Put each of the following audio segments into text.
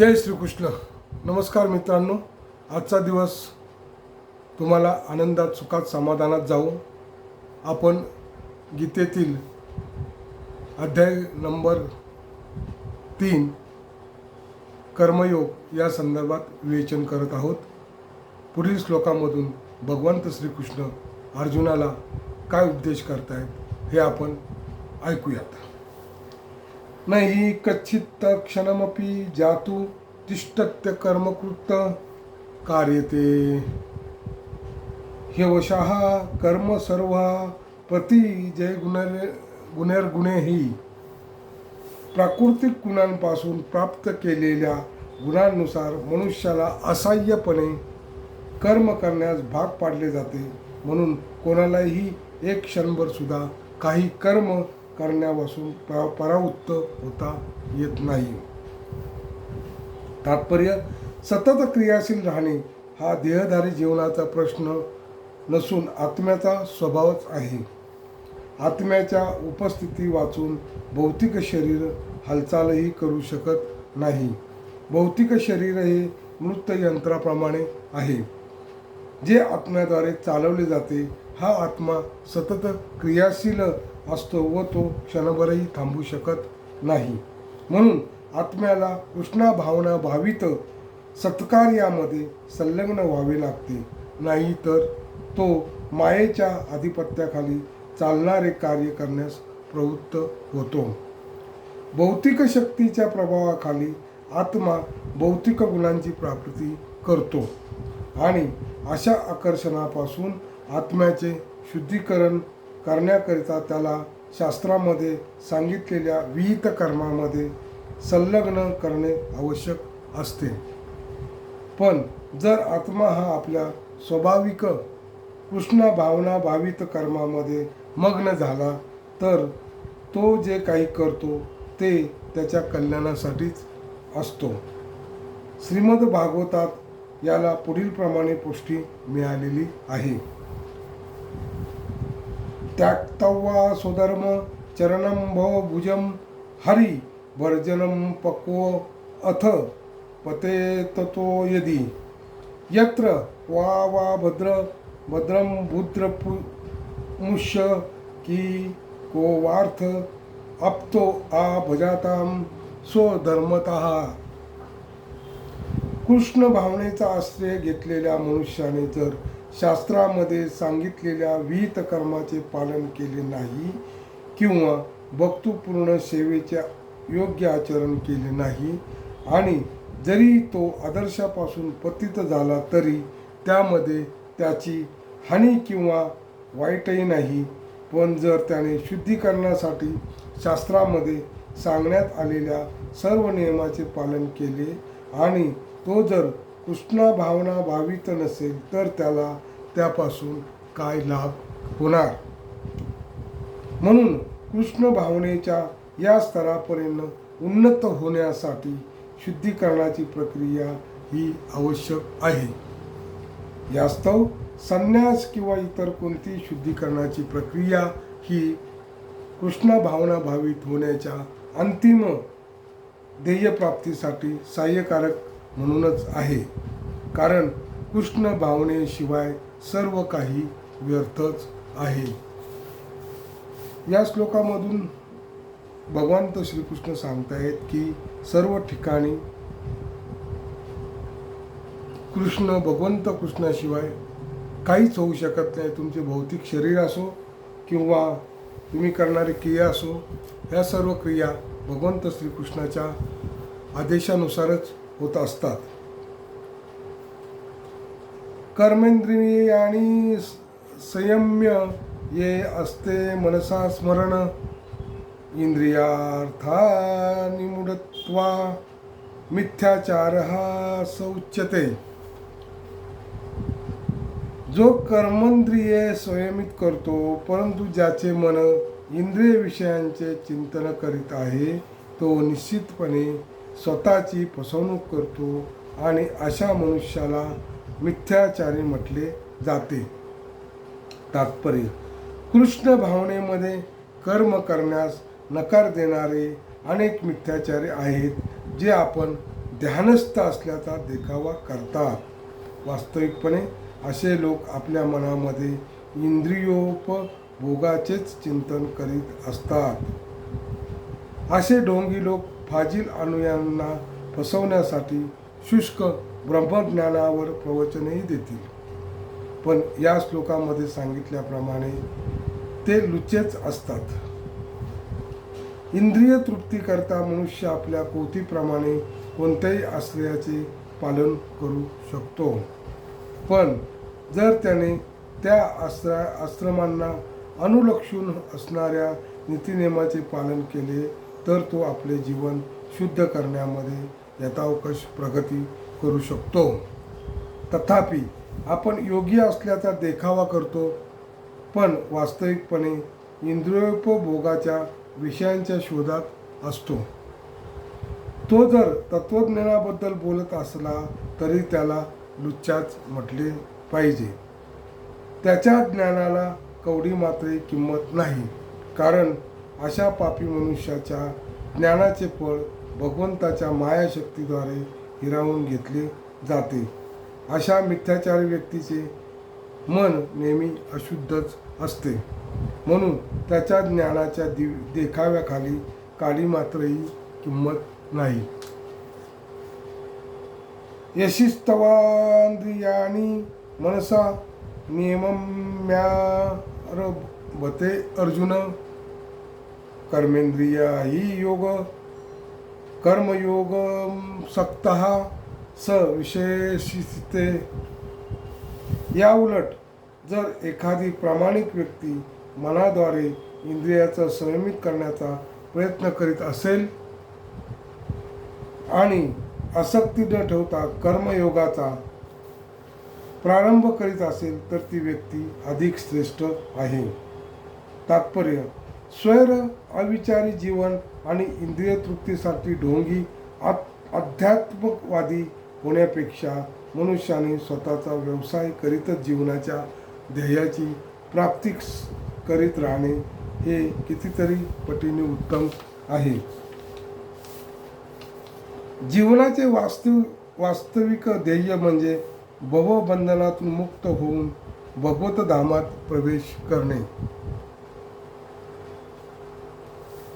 जय श्रीकृष्ण. नमस्कार मित्रांनो, आजचा दिवस तुम्हाला आनंदात, सुखात, समाधानात जाऊ. आपण गीतेतील अध्याय नंबर 3 कर्मयोग या संदर्भात विवेचन करत आहोत. पुढील श्लोकामधून भगवंत श्रीकृष्ण अर्जुनाला काय उपदेश करतायत हे आपण ऐकूयात. नहि कच्चित् क्षणमपि जातु तिष्ठत्य कर्मकृत कार्यते ह्यवशः कर्म सर्व प्रति जय गुणैर्गुणैः. प्राकृतिक गुणांपासून प्राप्त केलेल्या गुणांनुसार मनुष्याला असहाय्यपणे कर्म करण्यास भाग पाडले जाते. म्हणून कोणालाही एक क्षणभर सुद्धा काही कर्म करण्यापासून परावृत्त होता येत नाही. तात्पर्य, सतत क्रियाशील राहणे हा देहधारी जीवनाचा प्रश्न नसून आत्म्याचा स्वभावच आहे. आत्म्याच्या उपस्थिती वाचून भौतिक शरीर हालचालही करू शकत नाही. भौतिक शरीर हे मृत यंत्राप्रमाणे आहे जे आत्म्याद्वारे चालवले जाते. हा आत्मा सतत क्रियाशील असतो व तो क्षणभरही थांबू शकत नाही. म्हणून आत्म्याला कृष्णा भावना भावित सत्कार्यामध्ये संलग्न व्हावे लागते, नाही तर तो मायेच्या आधिपत्याखाली चालणारे कार्य करण्यास प्रवृत्त होतो. भौतिक शक्तीच्या प्रभावाखाली आत्मा भौतिक गुणांची प्राप्ती करतो आणि अशा आकर्षणापासून आत्म्याचे शुद्धीकरण करण्याकरिता त्याला शास्त्रामध्ये सांगितलेल्या विहित कर्मामध्ये संलग्न करणे आवश्यक असते. पण जर आत्मा हा आपल्या स्वाभाविक कृष्ण भावना भावित कर्मामध्ये मग्न झाला तर तो जे काही करतो ते त्याच्या कल्याणासाठीच असतो. श्रीमद भागवतात याला पुढील प्रमाणे पुष्टी मिळालेली आहे. त्याक्तवा स्वधर्म चरणं भवभुजं हरि वर्जनं पक्व अथ पते ततो यदि यत्र वा भद्रं बुद्रमुष्य की को वार्थ अप्तो आ भजातां स्वधर्मतः. कृष्ण भावनेचा आश्रय घेतलेल्या मनुष्याने जर शास्त्रामध्ये सांगितलेल्या विहित कर्माचे पालन केले नाही किंवा भक्तिपूर्ण सेवेचे योग्य आचरण केले नाही आणि जरी तो आदर्शापासून पतित झाला तरी त्यामध्ये त्याची हानी किंवा वाईटही नाही. पण जर त्याने शुद्धीकरणासाठी शास्त्रामध्ये सांगण्यात आलेल्या सर्व नियमाचे पालन केले आणि तो जर कृष्णा भावना भावित नसेल तर त्याला त्यापासून काय लाभ होणार. म्हणून कृष्ण भावनेच्या या स्तरापर्यंत उन्नत होण्यासाठी शुद्धीकरणाची प्रक्रिया ही आवश्यक आहे. यास्तव संन्यास किंवा इतर कोणती शुद्धीकरणाची प्रक्रिया ही कृष्ण भावना भावित होण्याच्या अंतिम ध्येयप्राप्तीसाठी सहाय्यकारक म्हणूनच आहे. कारण कृष्ण भावनेशिवाय सर्व काही व्यर्थच आहे. या श्लोकामधून भगवंत श्रीकृष्ण सांगतायत की सर्व ठिकाणी भगवंत कृष्णाशिवाय काहीच होऊ शकत नाही. तुमचे भौतिक शरीर असो किंवा तुम्ही करणारी क्रिया असो, ह्या सर्व क्रिया भगवंत श्रीकृष्णाच्या आदेशानुसारच होत असतात. कर्मेंद्रियाणी संयम्य ये असते मनसा स्मरण इंद्रियार्थानि मूढत्वा मिथ्याचारः स उच्यते. जो कर्मेंद्रिये संयमित करतो परंतु ज्याचे मन इंद्रिय विषयांचे चिंतन करीत आहे तो निश्चितपणे स्वतःची फसवणूक करतो आणि अशा मनुष्याला मिथ्याचारी म्हटले जाते. तात्पर्य, कृष्ण भावनेमध्ये कर्म करण्यास नकार देणारे अनेक मिथ्याचारी आहेत जे आपण ध्यानस्थ असल्याचा देखावा करतात. वास्तविकपणे असे लोक आपल्या मनामध्ये इंद्रियोपभोगाचेच चिंतन करीत असतात. असे ढोंगी लोक फाजील अनुयायांना फसवण्यासाठी शुष्क ब्रह्मज्ञानावर प्रवचनही देतील. पण या श्लोकामध्ये सांगितल्याप्रमाणे ते लुच्चेच असतात. इंद्रिय तृप्तीकरता मनुष्य आपल्या कोतीप्रमाणे कोणत्याही आश्रयाचे पालन करू शकतो. पण जर त्याने त्या आश्रमांना अनुलक्षून असणाऱ्या नीतिनियमाचे पालन केले तर तो आपले जीवन शुद्ध करण्यामध्ये यथावकाश प्रगती करू शकतो. तथापि आपण योगी असल्याचा देखावा करतो, पण वास्तविकपणे इंद्रियोपभोगाच्या विषयांच्या शोधात असतो. तो जर तत्वज्ञानाबद्दल बोलत असला तरी त्याला लुच्चाच म्हटले पाहिजे. त्याच्या ज्ञानाला कवडी मात्र किंमत नाही, कारण अशा पापी मनुष्याच्या ज्ञानाचे फळ भगवंताच्या मायाशक्तीद्वारे हिरावून घेतले जाते. अशा मिथ्याचारी व्यक्तीचे मन नेहमी अशुद्धच असते, म्हणून त्याच्या ज्ञानाच्या देखाव्याखाली काडी मात्रही किंमत नाही. यशिस्तवांद्रियाणी मनसा नियम्यारभते अर्जुन कर्मेंद्रियाही योग कर्मयोग सक्तः स विशेषिते. या उलट जर एखादी प्रामाणिक व्यक्ती मनाद्वारे इंद्रियाचं संयमित करण्याचा प्रयत्न करीत असेल आणि आसक्ती न ठेवता कर्मयोगाचा प्रारंभ करीत असेल तर ती व्यक्ती अधिक श्रेष्ठ आहे. तात्पर्य: स्वैर अविचारी जीवन आणि इंद्रिय तृप्तीसाठी ढोंगी अध्यात्मवादी होण्यापेक्षा मनुष्याने स्वतःचा व्यवसाय करीतच जीवनाच्या ध्येयाची प्राप्ती करीत राहणे हे कितीतरी पटीने उत्तम आहे. जीवनाचे वास्तविक ध्येय म्हणजे भवबंधनातून मुक्त होऊन भगवत धामात प्रवेश करणे.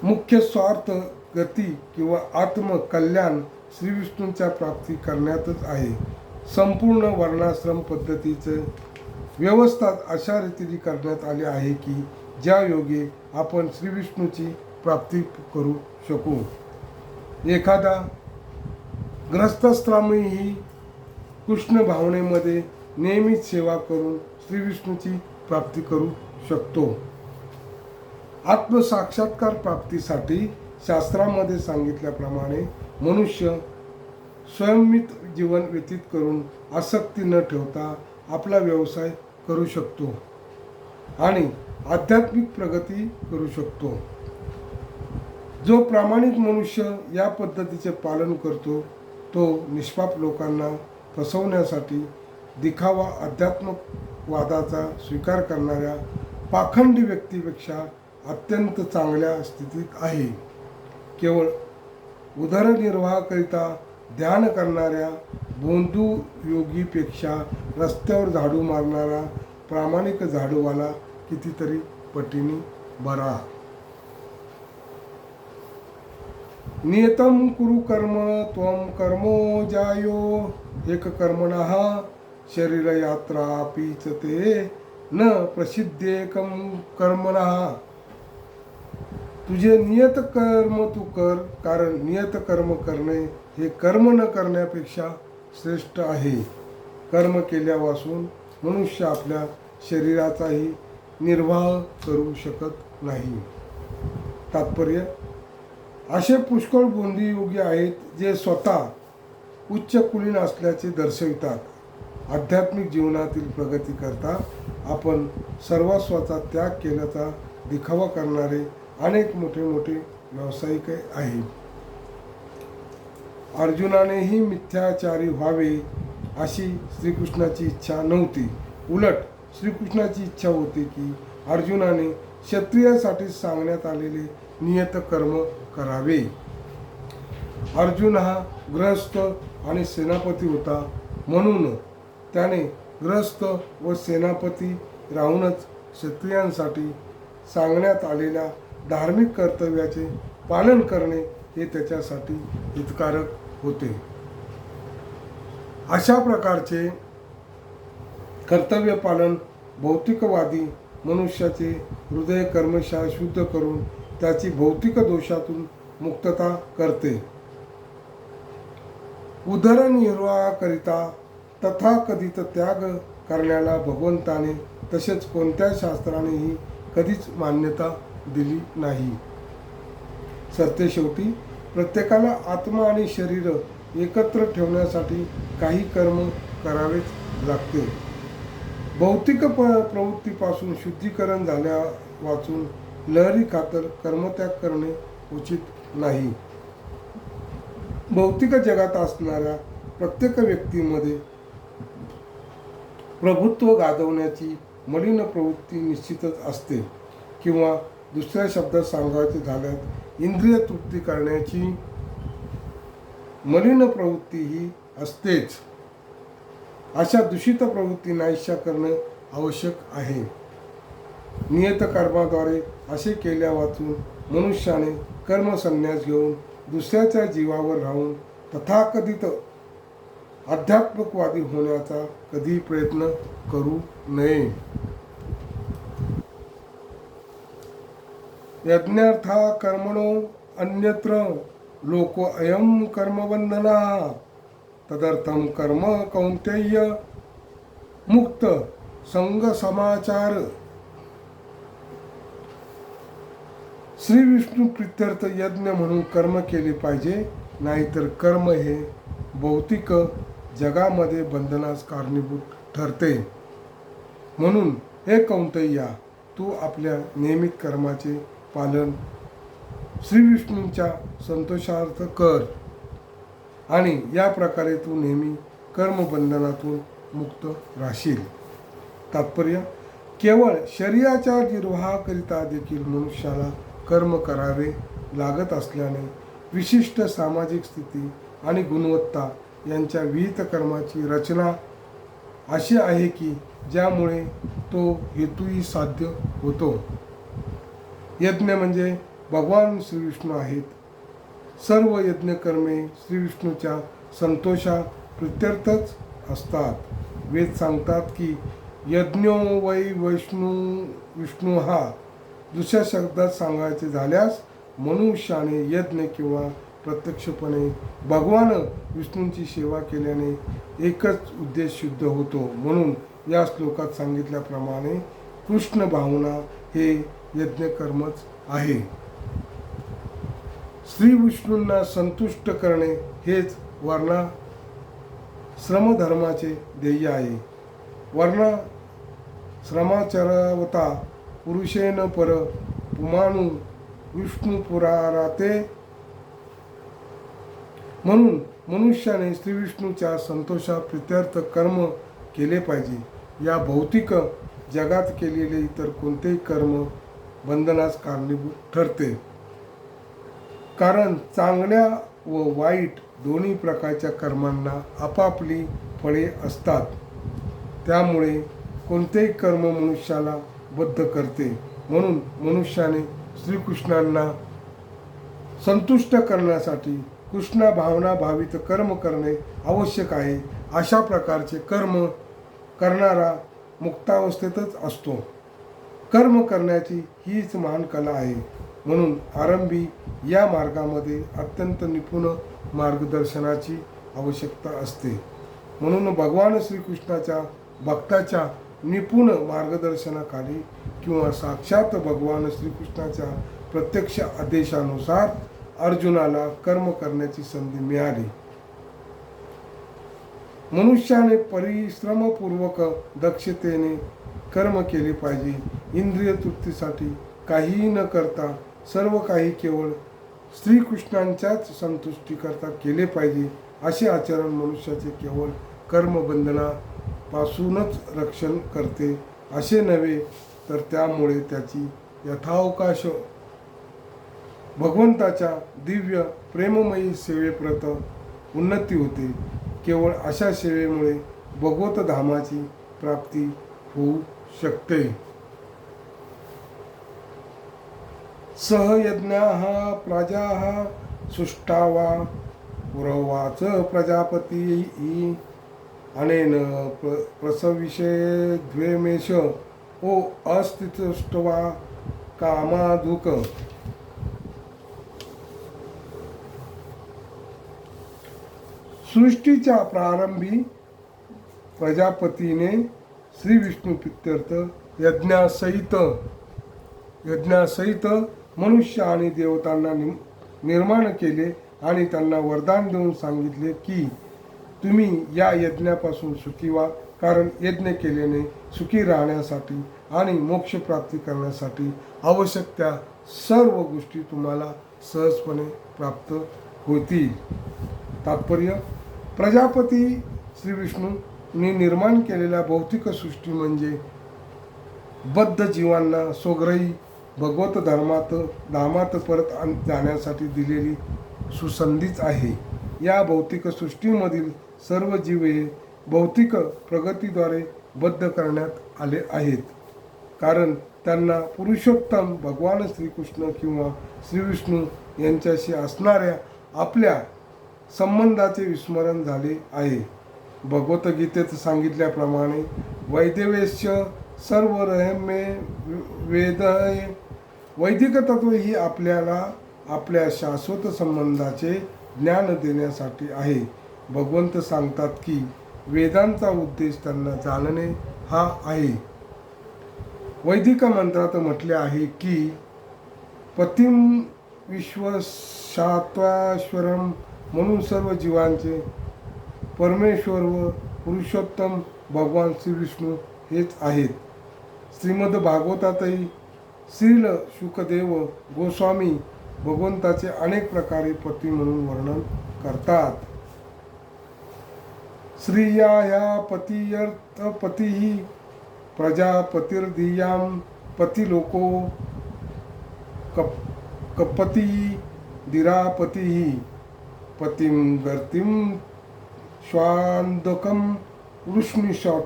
मुख्य स्वार्थ गती किंवा आत्मकल्याण श्रीविष्णूंच्या प्राप्ती करण्यातच आहे. संपूर्ण वर्णाश्रम पद्धतीचे व्यवस्था अशा रीतीने करण्यात आली आहे की ज्या योगे आपण श्रीविष्णूची प्राप्ती करू शकू. एखादा ग्रहस्थाश्रमीही कृष्ण भावनेमध्ये नेहमीच सेवा करून श्रीविष्णूची प्राप्ती करू शकतो. आत्मसाक्षात्कार प्राप्तीसाठी शास्त्रामध्ये सांगितल्याप्रमाणे मनुष्य संयमित जीवन व्यतीत करून आसक्ती न ठेवता आपला व्यवसाय करू शकतो आणि आध्यात्मिक प्रगती करू शकतो. जो प्रामाणिक मनुष्य या पद्धतीचे पालन करतो तो निष्पाप लोकांना फसवण्यासाठी दिखावा अध्यात्मवादाचा स्वीकार करणाऱ्या पाखंडी व्यक्तीपेक्षा अत्यंत चांगल्या स्थितीत आहे. केवळ उदरनिर्वाहाकरिता ध्यान करणाऱ्या बोंधू योगीपेक्षा रस्त्यावर झाडू मारणारा प्रामाणिक झाडूवाला कितीतरी पटीने बरा. नियतं कुरु कर्म त्वं कर्मो जायो एक कर्मणः शरीरयात्रापि च ते न प्रसिद्धेकं कर्मणः. तुझे नियत कर्म तू कर, कारण नियत कर्म करणे हे कर्म न करण्यापेक्षा श्रेष्ठ आहे. कर्म केल्यापासून मनुष्य आपल्या शरीराचाही निर्वाह करू शकत नाही. तात्पर्य: असे पुष्कळ बोंधी योगी आहेत जे स्वतः उच्च कुलीन असल्याचे दर्शवितात. आध्यात्मिक जीवनातील प्रगती करता आपण सर्वस्वाचा त्याग केल्याचा दिखावा करणारे अनेक मोठे मोठे व्यावसायिक आहेत. अर्जुनानेही मिथ्याचारी व्हावे अशी श्रीकृष्णाची इच्छा नव्हती. उलट श्रीकृष्णाची इच्छा होती की अर्जुनाने क्षत्रियासाठी सांगण्यात आलेले नियत कर्म करावे. अर्जुन हा गृहस्थ आणि सेनापती होता, म्हणून त्याने गृहस्थ व सेनापती राहूनच क्षत्रियांसाठी सांगण्यात आलेल्या धार्मिक कर्तव्याचे पालन करणे हे त्याच्यासाठी हितकारक होते. अशा प्रकारचे कर्तव्य पालन भौतिकवादी मनुष्याचे हृदय कर्मशः शुद्ध करून त्याची भौतिक दोषातून मुक्तता करते. उदरनिर्वाहाकरिता तथाकथित त्याग करण्याला भगवंताने तसेच कोणत्या शास्त्रानेही कधीच मान्यता दिली नाही. सरतेशेवटी प्रत्येकाला आत्मा आणि शरीर एकत्र ठेवण्यासाठी काही कर्म करावेच लागते. भौतिक प्रवृत्तीपासून शुद्धीकरण झाल्या वाचून लहरी खातर कर्मत्याग करणे उचित नाही. भौतिक जगात असणाऱ्या प्रत्येक व्यक्तीमध्ये प्रभुत्व गाजवण्याची मलिन प्रवृत्ती निश्चितच असते, किंवा दुसऱ्या शब्दात सांगायचे झाल्यास इंद्रिय तृप्ती करण्याची मलिन प्रवृत्ती ही असतेच. अशा दूषित प्रवृत्ती नाहीशा करणे आवश्यक आहे. नियतकर्माद्वारे असे केल्या वाचून मनुष्याने कर्मसन्यास घेऊन दुसऱ्याच्या जीवावर राहून तथाकथित अध्यात्मकवादी होण्याचा कधी प्रयत्न करू नये. यज्ञार्था कर्मणो अन्यत्र लोको अयम कर्मबंधना तदर्थम कर्म कौंतेय मुक्त संग समाचार. श्री विष्णू प्रित्यर्थ यज्ञ म्हणून कर्म केले पाहिजे, नाहीतर कर्म हे भौतिक जगामध्ये बंधनास कारणीभूत ठरते. म्हणून हे कौंतैया, तू आपल्या नियमित कर्माचे पालन श्री विष्णूंच्या संतोषार्थ कर आणि या प्रकारे तू नेहमी कर्मबंधनातून मुक्त राहशील. तात्पर्य: केवळ शरीराच्या निर्वाहाकरिता देखील मनुष्याला कर्म करावे लागत असल्याने विशिष्ट सामाजिक स्थिती आणि गुणवत्ता यांच्या विहित कर्माची रचना अशी आहे की ज्यामुळे तो हेतूही साध्य होतो. यज्ञ म्हणजे भगवान श्रीविष्णू आहेत. सर्व यज्ञकर्मे श्रीविष्णूच्या संतोषा प्रित्यर्थच असतात. वेद सांगतात की यज्ञो वै विष्णू हा. दुसऱ्या शब्दात सांगायचे झाल्यास मनुष्याने यज्ञ किंवा प्रत्यक्षपणे भगवान विष्णूंची सेवा केल्याने एकच उद्देश सिद्ध होतो. म्हणून या श्लोकात सांगितल्याप्रमाणे कृष्ण भावना हे यज्ञकर्मच आहे. श्री विष्णूंना संतुष्ट करणे हेच वर्णाश्रमधर्माचे ध्येय आहे. वर्णाश्रमाचरवता पुरुषेन पर पुमानु विष्णू पुराराते. म्हणून मनुष्याने श्रीविष्णूच्या संतोषाप्रित्यर्थ कर्म केले पाहिजे. या भौतिक जगात केलेले इतर कोणतेही कर्म बंधनास कारणीभूत ठरते. कारण चांगल्या व वाईट दोन्ही प्रकारच्या कर्मांना आपापली फळे असतात. त्यामुळे कोणतेही कर्म मनुष्याला बद्ध करते. म्हणून मनुष्याने श्रीकृष्णांना संतुष्ट करण्यासाठी कृष्ण भावना भावित कर्म करणे आवश्यक आहे. अशा प्रकारचे कर्म करणारा मुक्तावस्थेतच असतो. कर्म करण्याची हीच महान कला आहे. म्हणून आरंभी या मार्गामध्ये अत्यंत निपुण मार्गदर्शनाची आवश्यकता असते. म्हणून भगवान श्रीकृष्णाच्या भक्ताच्या निपुण मार्गदर्शनाखाली किंवा साक्षात भगवान श्रीकृष्णाच्या प्रत्यक्ष आदेशानुसार अर्जुनाला कर्म करण्याची संधी मिळाली. मनुष्याने परिश्रमपूर्वक दक्षतेने कर्म केले पाहिजे. इंद्रिय तृप्तीसाठी काहीही न करता सर्व काही केवळ श्रीकृष्णांच्याच संतुष्टीकरता केले पाहिजे. असे आचरण मनुष्याचे केवळ कर्मबंधनापासूनच रक्षण करते असे नव्हे, तर त्यामुळे त्याची यथावकाश भगवंताच्या दिव्य प्रेममयी सेवेप्रत उन्नती होते. केवळ अशा सेवेमुळे भगवत धामाची प्राप्ती होऊ शकते. सहयज्ञाः प्रजाः सुष्टावा पुरोवाच प्रजापती अनेन प्रसविषे द्वेमेष ओ अस्तित्वष्ट्वा कामाधुक. सृष्टीच्या प्रारंभी प्रजापतीने श्री विष्णू प्रीत्यर्थ यज्ञासहित मनुष्य आणि देवतांना निर्माण केले आणि त्यांना वरदान देऊन सांगितले की तुम्ही या यज्ञापासून सुखी व्हा, कारण यज्ञ केल्याने सुखी राहण्यासाठी आणि मोक्ष प्राप्ती करण्यासाठी आवश्यक त्या सर्व गोष्टी तुम्हाला सहजपणे प्राप्त होतील. तात्पर्य: प्रजापती श्री विष्णूंनी निर्माण केलेल्या भौतिक सृष्टी म्हणजे बद्ध जीवांना स्वग्रही भगवत धामात परत जाण्यासाठी दिलेली सुसंधीच आहे. या भौतिक सृष्टीमधील सर्व जीव हे भौतिक प्रगतीद्वारे बद्ध करण्यात आले आहेत, कारण त्यांना पुरुषोत्तम भगवान श्रीकृष्ण किंवा श्रीविष्णू यांच्याशी असणाऱ्या आपल्या संबंधाचे विस्मरण झाले आहे. भगवद्गीतेत सांगितल्याप्रमाणे वैदवेश्य सर्व रहम्ये वेदये. वैदिक तत्व ही आपल्याला आपल्या शाश्वत संबंधाचे ज्ञान देण्यासाठी आहे. भगवंत सांगतात की वेदांचा उद्देश त्यांना जाणणे हा आहे. वैदिक मंत्रात म्हटले आहे की पतिं विश्वशात्वाश्वरम, म्हणून सर्व जीवांचे परमेश्वर व पुरुषोत्तम भगवान श्री विष्णू हेच आहेत. श्रीमद भागवतातही श्रील शुकदेव गोस्वामी भगवंताचे अनेक प्रकारे पती म्हणून वर्णन करतात. श्रिया ह्या पतियर्थपतिः प्रजापतिर्धियां पतिलोको कपतिः धीरापतिः पतिं गर्तिं स्वान्दकं वृष्णिसात्वात्वामां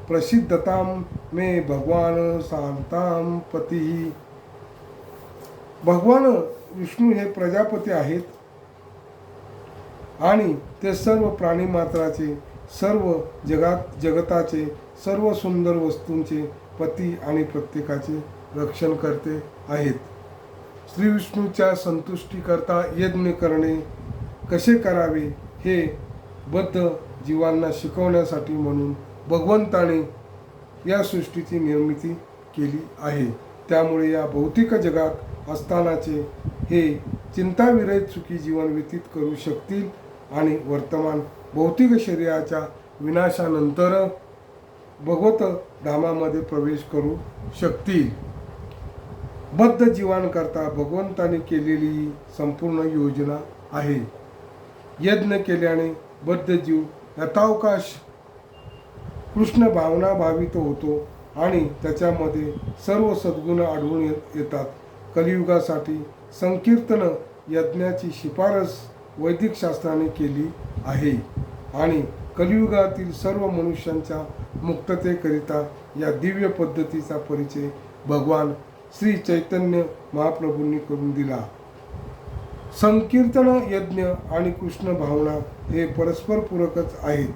प्रसिद्धतां मे भगवान शांतां पतिः. भगवान विष्णू हे प्रजापती आहेत आणि ते सर्व प्राणीमात्राचे, सर्व जगताचे, सर्व सुंदर वस्तूंचे पती आणि प्रत्येकाचे रक्षण करते आहेत. श्री विष्णूच्या संतुष्टीकरता यज्ञ करणे कसे करावे हे बद्ध जीवांना शिकवण्यासाठी म्हणून भगवंताने या सृष्टीची निर्मिती केली आहे. त्यामुळे या भौतिक जगात असतानाचे हे चिंताविरहित सुखी जीवन व्यतीत करू शकतील आणि वर्तमान भौतिक शरीराच्या विनाशानंतर भगवत धामामध्ये प्रवेश करू शकतील. बद्ध जीवांकरता भगवंताने केलेली संपूर्ण योजना आहे. यज्ञ केल्याने बद्ध जीव यथावकाश कृष्ण भावना भावित होतो आणि त्याच्यामध्ये सर्व सद्गुण आढळून येतात. कलियुगासाठी संकीर्तन यज्ञाची शिफारस वैदिक शास्त्राने केली आहे आणि कलियुगातील सर्व मनुष्यांच्या मुक्ततेकरिता या दिव्य पद्धतीचा परिचय भगवान श्री चैतन्य महाप्रभूंनी करून दिला. संकीर्तन यज्ञ आणि कृष्ण भावना हे परस्पर पूरकच आहेत.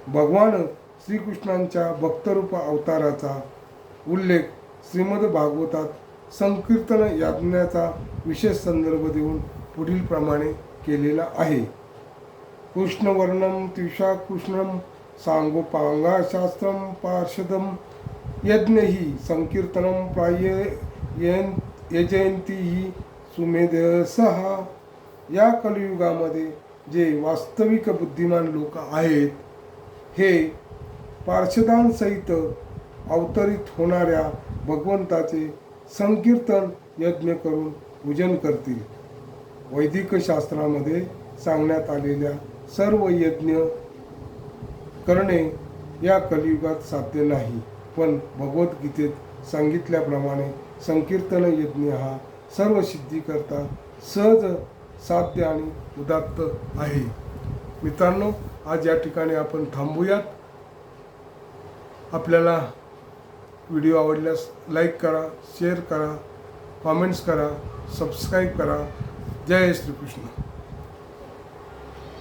भगवान श्रीकृष्णांच्या भक्तरूप अवताराचा उल्लेख श्रीमद भागवतात संकीर्तन यज्ञाचा विशेष संदर्भ देऊन पुढील प्रमाणे केलेला आहे. कृष्णवर्णम त्विषा कृष्णम सांगोपांगा शास्त्रम पार्षदम यज्ञ ही संकीर्तनम यजयंती ही सुमेधसः. या कलियुगामध्ये जे वास्तविक बुद्धिमान लोक आहेत हे पार्षदांसहित अवतरित होणाऱ्या भगवंताचे संकीर्तन यज्ञ करून पूजन करतील. वैदिक शास्त्रामध्ये सांगण्यात आलेल्या सर्व यज्ञ करणे या कलियुगात साध्य नाही, पण भगवद्गीतेत सांगितल्याप्रमाणे संकीर्तन यज्ञ हा सर्व सिद्धीकरता सहज साध्य आणि उदात्त आहे. मित्रांनो, आज या ठिकाणी आपण थांबूयात. आपल्याला व्हिडिओ आवडल्यास लाईक करा, शेअर करा, कॉमेंट्स करा, सबस्क्राईब करा. जय श्रीकृष्ण.